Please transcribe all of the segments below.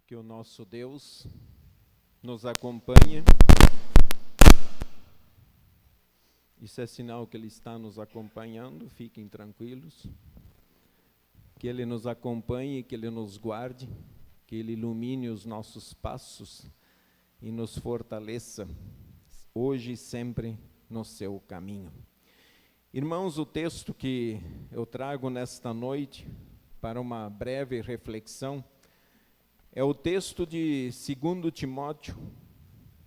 Que o nosso Deus nos acompanhe. Isso é sinal que Ele está nos acompanhando, fiquem tranquilos. Que Ele nos acompanhe, que Ele nos guarde, que Ele ilumine os nossos passos e nos fortaleça, hoje e sempre, no seu caminho. Irmãos, o texto que eu trago nesta noite, para uma breve reflexão, é o texto de 2 Timóteo.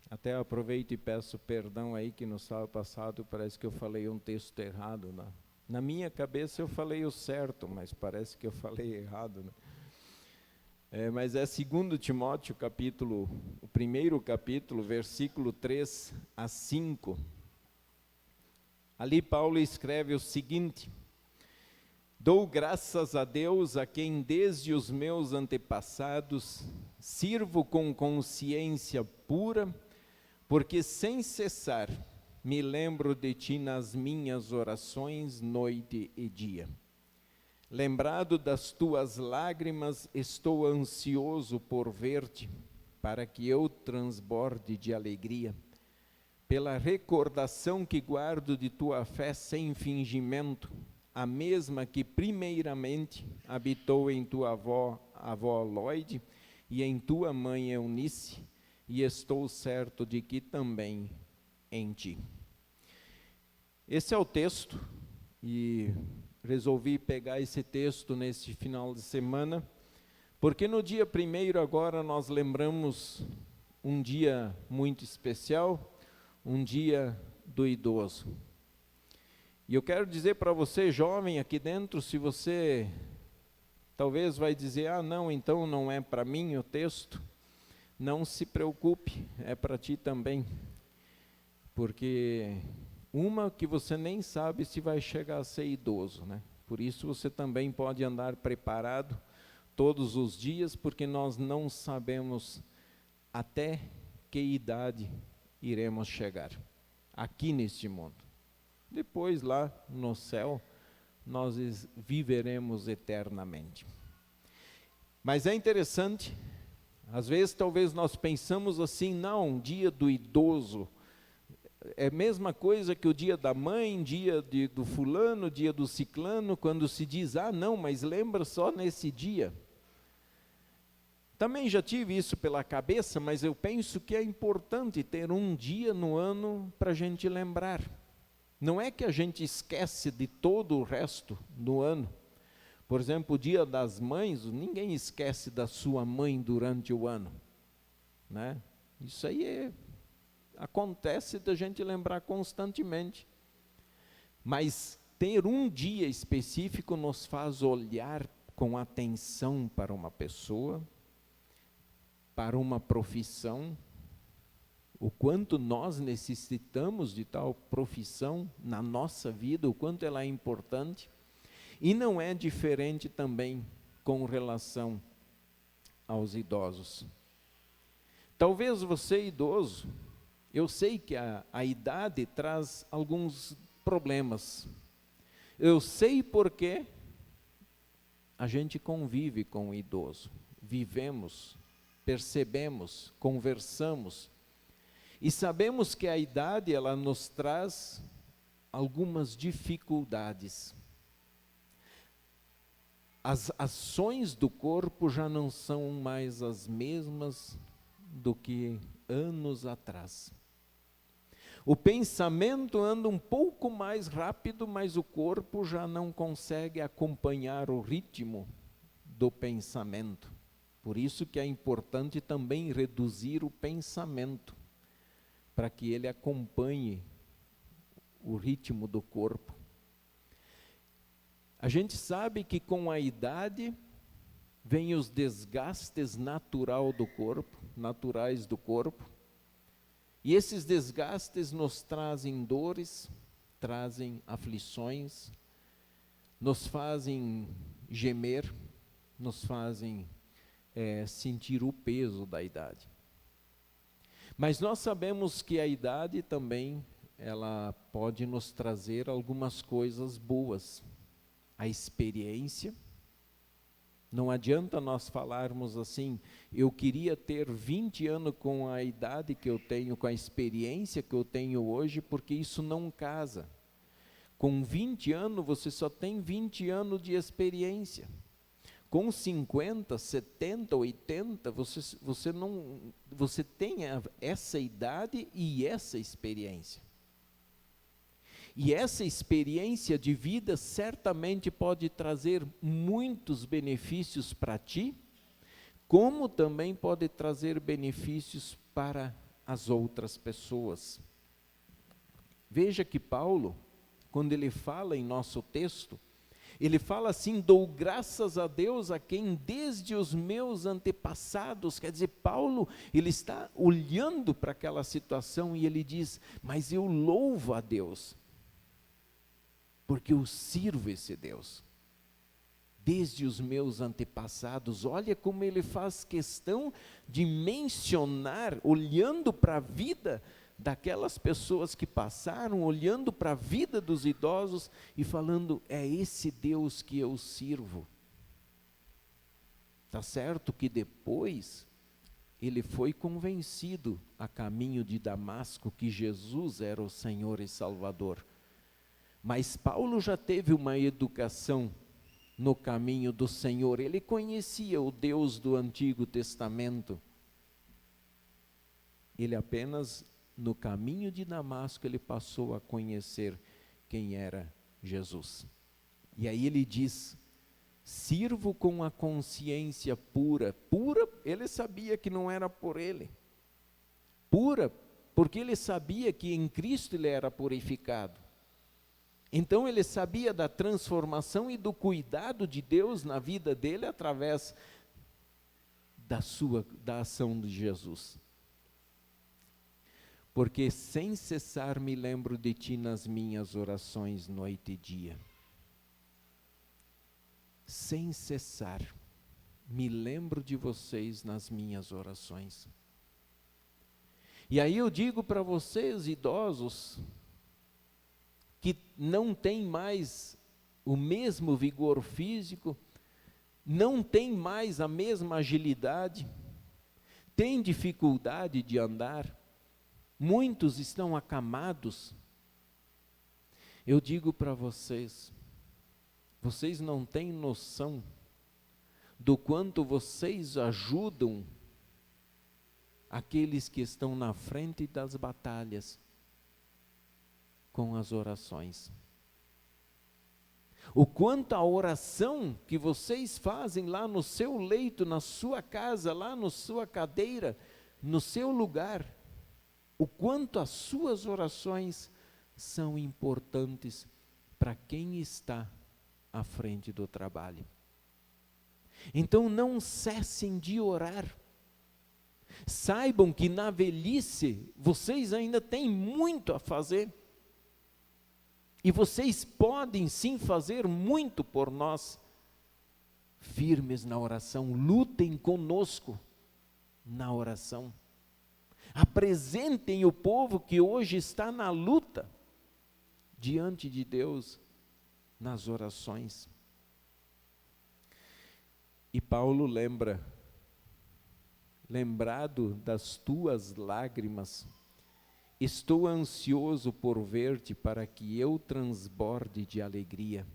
Até aproveito e peço perdão aí que no sábado passado parece que eu falei um texto errado. Na minha cabeça eu falei o certo, mas parece que eu falei errado. Né? Mas é 2 Timóteo, o primeiro capítulo, versículo 3 a 5. Ali Paulo escreve o seguinte: Dou graças a Deus, a quem desde os meus antepassados sirvo com consciência pura, porque sem cessar me lembro de ti nas minhas orações, noite e dia. Lembrado das tuas lágrimas, estou ansioso por ver-te, para que eu transborde de alegria. Pela recordação que guardo de tua fé sem fingimento, a mesma que primeiramente habitou em tua avó Loide e em tua mãe Eunice, e estou certo de que também em ti. Esse é o texto, e resolvi pegar esse texto nesse final de semana, porque no dia 1º agora nós lembramos um dia muito especial, um dia do idoso. E eu quero dizer para você, jovem, aqui dentro, se você talvez vai dizer, não, então não é para mim o texto, não se preocupe, é para ti também. Porque que você nem sabe se vai chegar a ser idoso, né? Por isso você também pode andar preparado todos os dias, porque nós não sabemos até que idade iremos chegar aqui neste mundo. Depois, lá no céu, nós viveremos eternamente. Mas é interessante, às vezes talvez nós pensamos assim, não, dia do idoso, é a mesma coisa que o dia da mãe, dia do fulano, dia do ciclano, quando se diz, não, mas lembra só nesse dia. Também já tive isso pela cabeça, mas eu penso que é importante ter um dia no ano para a gente lembrar. Não é que a gente esquece de todo o resto do ano. Por exemplo, o dia das mães, ninguém esquece da sua mãe durante o ano. Né? Isso aí acontece da gente lembrar constantemente. Mas ter um dia específico nos faz olhar com atenção para uma pessoa, para uma profissão, o quanto nós necessitamos de tal profissão na nossa vida, o quanto ela é importante, e não é diferente também com relação aos idosos. Talvez você idoso, eu sei que a idade traz alguns problemas. Eu sei porque a gente convive com o idoso, vivemos, percebemos, conversamos, e sabemos que a idade, ela nos traz algumas dificuldades. As ações do corpo já não são mais as mesmas do que anos atrás. O pensamento anda um pouco mais rápido, mas o corpo já não consegue acompanhar o ritmo do pensamento. Por isso que é importante também reduzir o pensamento, para que ele acompanhe o ritmo do corpo. A gente sabe que com a idade vem os desgastes naturais do corpo, e esses desgastes nos trazem dores, trazem aflições, nos fazem gemer, nos fazem sentir o peso da idade. Mas nós sabemos que a idade também, ela pode nos trazer algumas coisas boas. A experiência, Não adianta nós falarmos assim, eu queria ter 20 anos com a idade que eu tenho, com a experiência que eu tenho hoje, porque isso não casa. Com 20 anos, você só tem 20 anos de experiência. Com 50, 70, 80, você tem essa idade e essa experiência. E essa experiência de vida certamente pode trazer muitos benefícios para ti, como também pode trazer benefícios para as outras pessoas. Veja que Paulo, quando ele fala em nosso texto, ele fala assim: dou graças a Deus a quem desde os meus antepassados, quer dizer, Paulo, ele está olhando para aquela situação e ele diz, mas eu louvo a Deus, porque eu sirvo esse Deus, desde os meus antepassados. Olha como ele faz questão de mencionar, olhando para a vida daquelas pessoas que passaram, olhando para a vida dos idosos e falando, é esse Deus que eu sirvo. Tá certo que depois ele foi convencido a caminho de Damasco que Jesus era o Senhor e Salvador. Mas Paulo já teve uma educação no caminho do Senhor, ele conhecia o Deus do Antigo Testamento. Ele apenas, no caminho de Damasco, ele passou a conhecer quem era Jesus. E aí ele diz, sirvo com a consciência pura. Pura, ele sabia que não era por ele. Pura, porque ele sabia que em Cristo ele era purificado. Então ele sabia da transformação e do cuidado de Deus na vida dele através da ação de Jesus. Porque sem cessar me lembro de ti nas minhas orações noite e dia. Sem cessar me lembro de vocês nas minhas orações. E aí eu digo para vocês, idosos, que não tem mais o mesmo vigor físico, não tem mais a mesma agilidade, tem dificuldade de andar, muitos estão acamados. Eu digo para vocês, vocês não têm noção do quanto vocês ajudam aqueles que estão na frente das batalhas, com as orações. O quanto a oração que vocês fazem lá no seu leito, na sua casa, lá na sua cadeira, no seu lugar, o quanto as suas orações são importantes para quem está à frente do trabalho. Então não cessem de orar. Saibam que na velhice vocês ainda têm muito a fazer. E vocês podem sim fazer muito por nós. Firmes na oração, lutem conosco na oração. Apresentem o povo que hoje está na luta diante de Deus nas orações. E Paulo lembrado das tuas lágrimas, estou ansioso por ver-te para que eu transborde de alegria,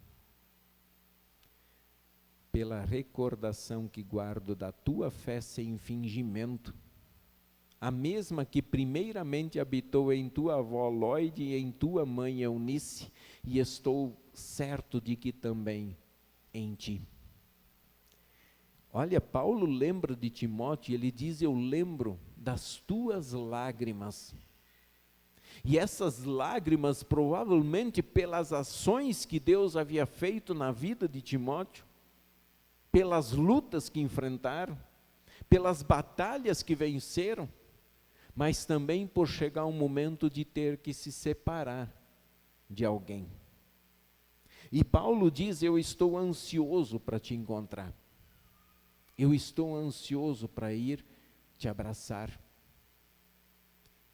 pela recordação que guardo da tua fé sem fingimento, a mesma que primeiramente habitou em tua avó Lóide e em tua mãe Eunice, e estou certo de que também em ti. Olha, Paulo lembra de Timóteo, ele diz, eu lembro das tuas lágrimas. E essas lágrimas, provavelmente pelas ações que Deus havia feito na vida de Timóteo, pelas lutas que enfrentaram, pelas batalhas que venceram, mas também por chegar um momento de ter que se separar de alguém. E Paulo diz, eu estou ansioso para te encontrar. Eu estou ansioso para ir te abraçar.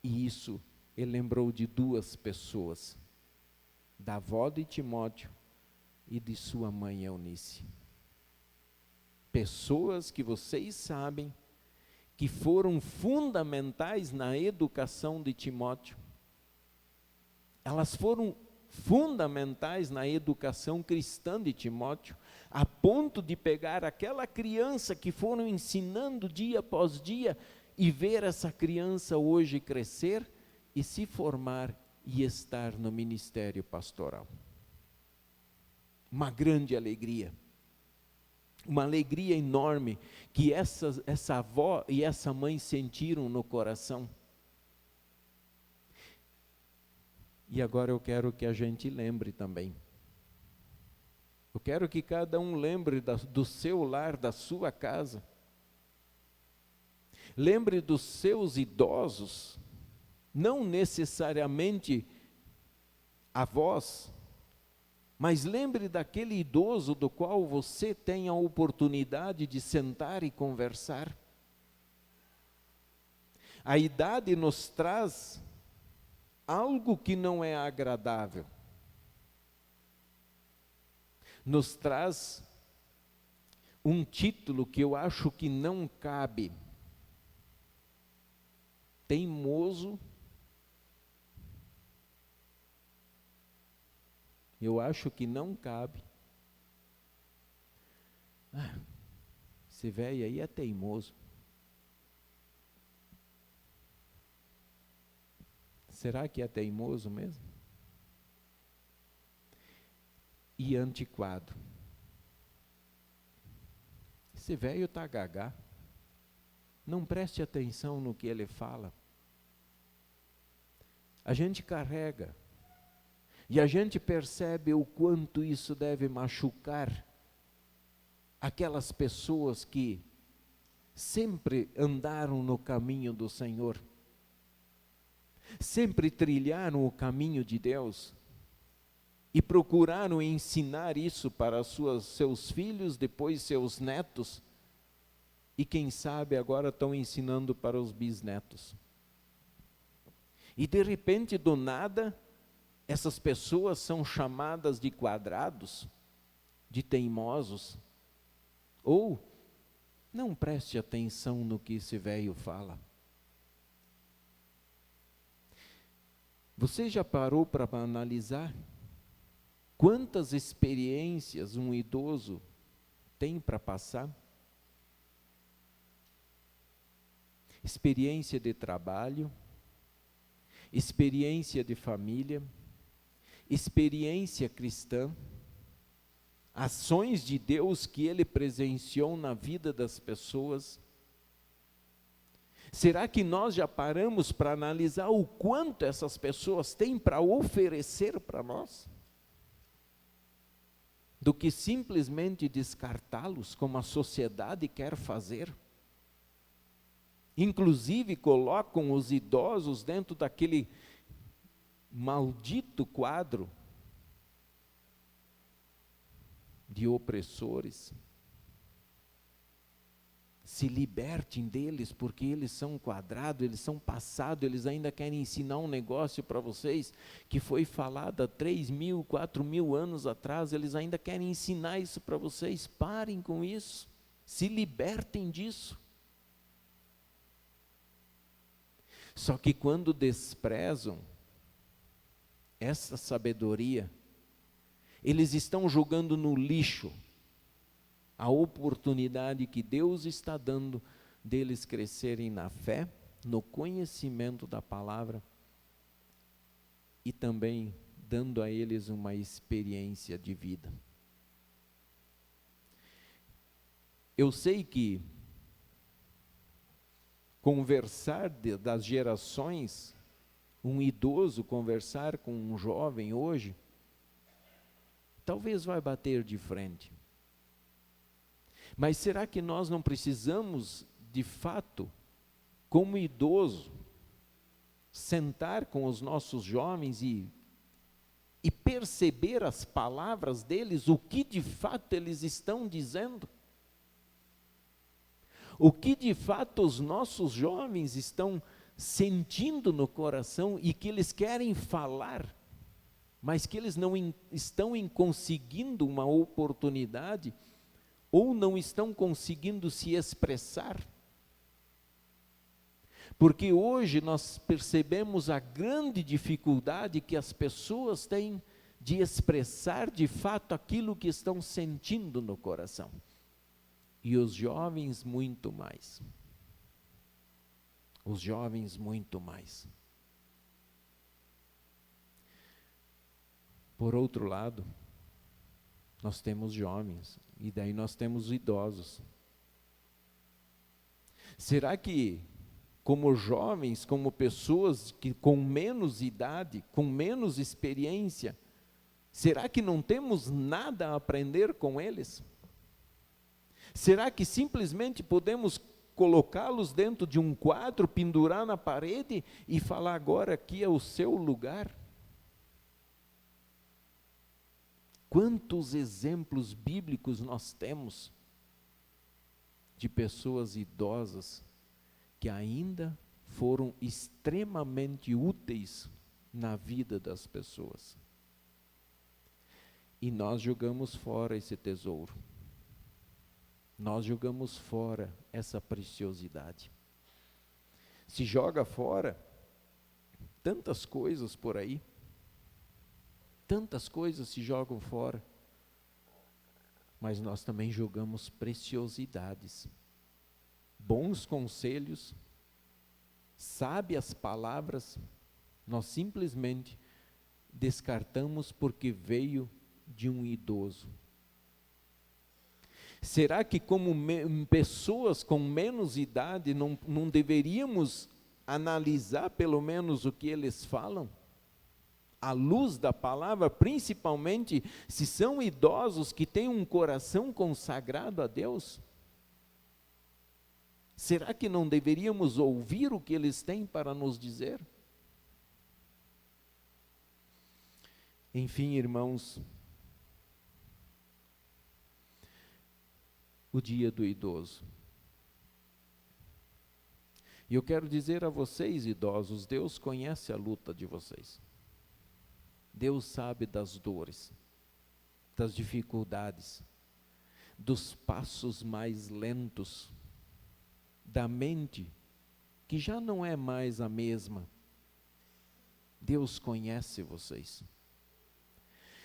E isso ele lembrou de duas pessoas, da avó de Timóteo e de sua mãe Eunice. pessoas que vocês sabem que foram fundamentais na educação de Timóteo. Elas foram fundamentais na educação cristã de Timóteo, a ponto de pegar aquela criança que foram ensinando dia após dia e ver essa criança hoje crescer e se formar e estar no ministério pastoral. Uma grande alegria. Uma alegria enorme que essa avó e essa mãe sentiram no coração. E agora eu quero que a gente lembre também. Eu quero que cada um lembre do seu lar, da sua casa. Lembre dos seus idosos, não necessariamente avós, mas lembre daquele idoso do qual você tem a oportunidade de sentar e conversar. A idade nos traz algo que não é agradável. Nos traz um título que eu acho que não cabe. Teimoso. Eu acho que não cabe. Esse velho aí é teimoso. Será que é teimoso mesmo? E antiquado. Esse velho está gagá. Não preste atenção no que ele fala. A gente carrega. E a gente percebe o quanto isso deve machucar aquelas pessoas que sempre andaram no caminho do Senhor. Sempre trilharam o caminho de Deus. E procuraram ensinar isso para seus filhos, depois seus netos. E quem sabe agora estão ensinando para os bisnetos. E de repente, do nada, essas pessoas são chamadas de quadrados, de teimosos. Ou, não preste atenção no que esse velho fala. Você já parou para analisar quantas experiências um idoso tem para passar? Experiência de trabalho, experiência de família, experiência cristã, ações de Deus que ele presenciou na vida das pessoas. Será que nós já paramos para analisar o quanto essas pessoas têm para oferecer para nós? Do que simplesmente descartá-los como a sociedade quer fazer? Inclusive colocam os idosos dentro daquele maldito quadro de opressores. Se libertem deles, porque eles são quadrados, eles são passados, eles ainda querem ensinar um negócio para vocês, que foi falado há 3.000, 4.000 anos atrás, eles ainda querem ensinar isso para vocês. Parem com isso, se libertem disso. Só que quando desprezam essa sabedoria, eles estão jogando no lixo a oportunidade que Deus está dando deles crescerem na fé, no conhecimento da palavra e também dando a eles uma experiência de vida. Eu sei que conversar das gerações, um idoso conversar com um jovem hoje, talvez vai bater de frente. Mas será que nós não precisamos, de fato, como idoso, sentar com os nossos jovens e perceber as palavras deles, o que de fato eles estão dizendo? O que de fato os nossos jovens estão sentindo no coração e que eles querem falar, mas que eles não estão conseguindo uma oportunidade ou não estão conseguindo se expressar. Porque hoje nós percebemos a grande dificuldade que as pessoas têm de expressar de fato aquilo que estão sentindo no coração. E os jovens muito mais. Os jovens muito mais. Por outro lado, nós temos jovens, e daí nós temos idosos. Será que, como jovens, como pessoas que com menos idade, com menos experiência, será que não temos nada a aprender com eles? Será que simplesmente podemos colocá-los dentro de um quadro, pendurar na parede e falar agora aqui é o seu lugar? Quantos exemplos bíblicos nós temos de pessoas idosas que ainda foram extremamente úteis na vida das pessoas. E nós jogamos fora esse tesouro. Nós jogamos fora essa preciosidade. Se joga fora tantas coisas por aí. Tantas coisas se jogam fora. Mas nós também jogamos preciosidades. Bons conselhos, sábias palavras, nós simplesmente descartamos porque veio de um idoso. Será que como pessoas com menos idade não deveríamos analisar pelo menos o que eles falam? À luz da palavra, principalmente se são idosos que têm um coração consagrado a Deus? Será que não deveríamos ouvir o que eles têm para nos dizer? Enfim, irmãos, o dia do idoso. E eu quero dizer a vocês, idosos, Deus conhece a luta de vocês. Deus sabe das dores, das dificuldades, dos passos mais lentos, da mente, que já não é mais a mesma. Deus conhece vocês.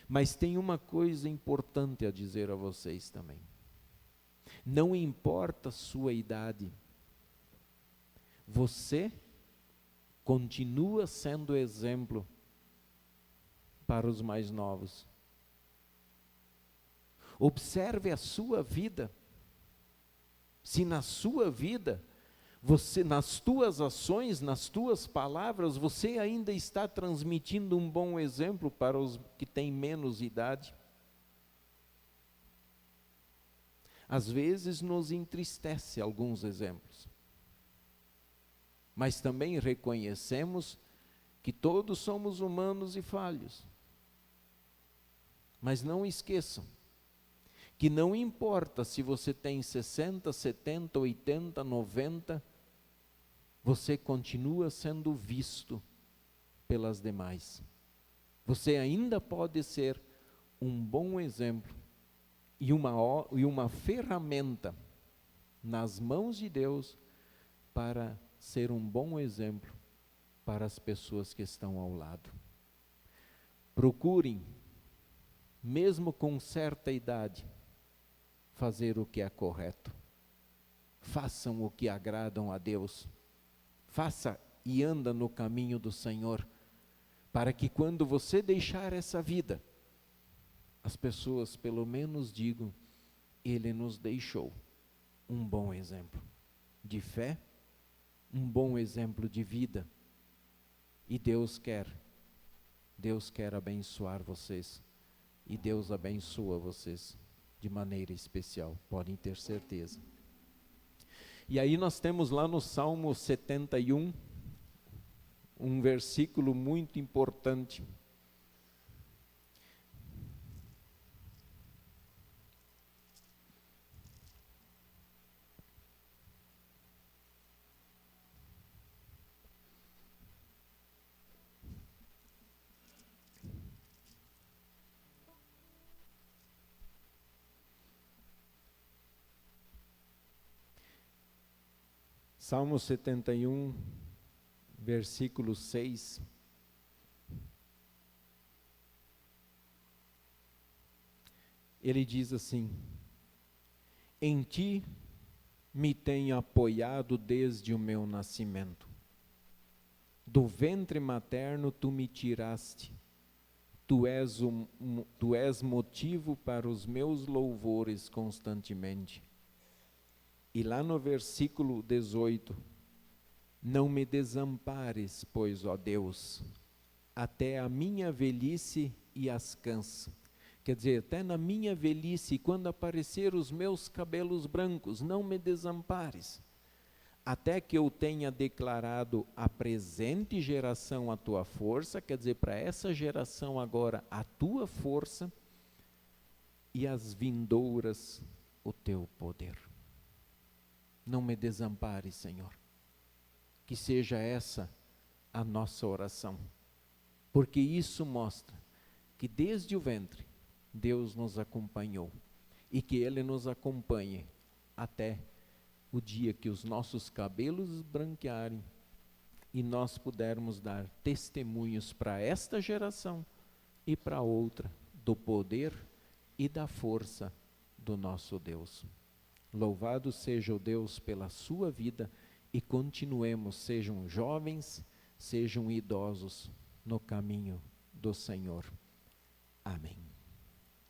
Mas tem uma coisa importante a dizer a vocês também. Não importa a sua idade, você continua sendo exemplo para os mais novos. Observe a sua vida. Se na sua vida, você, nas tuas ações, nas tuas palavras, você ainda está transmitindo um bom exemplo para os que têm menos idade. Às vezes nos entristece alguns exemplos. Mas também reconhecemos que todos somos humanos e falhos. Mas não esqueçam que não importa se você tem 60, 70, 80, 90, você continua sendo visto pelas demais. Você ainda pode ser um bom exemplo e uma ferramenta nas mãos de Deus para ser um bom exemplo para as pessoas que estão ao lado. Procurem, mesmo com certa idade, fazer o que é correto. Façam o que agradam a Deus. Faça e anda no caminho do Senhor, para que quando você deixar essa vida, as pessoas pelo menos digam, Ele nos deixou um bom exemplo de fé, um bom exemplo de vida. E Deus quer abençoar vocês. E Deus abençoa vocês de maneira especial, podem ter certeza. E aí nós temos lá no Salmo 71, um versículo muito importante. Salmo 71, versículo 6. Ele diz assim: em ti me tenho apoiado desde o meu nascimento. Do ventre materno tu me tiraste. Tu és motivo para os meus louvores constantemente. E lá no versículo 18, não me desampares, pois, ó Deus, até a minha velhice e as canse. Quer dizer, até na minha velhice, quando aparecer os meus cabelos brancos, não me desampares. Até que eu tenha declarado a presente geração a tua força, quer dizer, para essa geração agora a tua força, e as vindouras o teu poder. Não me desampares, Senhor. Que seja essa a nossa oração. Porque isso mostra que desde o ventre Deus nos acompanhou e que Ele nos acompanhe até o dia que os nossos cabelos branquearem e nós pudermos dar testemunhos para esta geração e para outra do poder e da força do nosso Deus. Louvado seja o Deus pela sua vida e continuemos, sejam jovens, sejam idosos, no caminho do Senhor. Amém.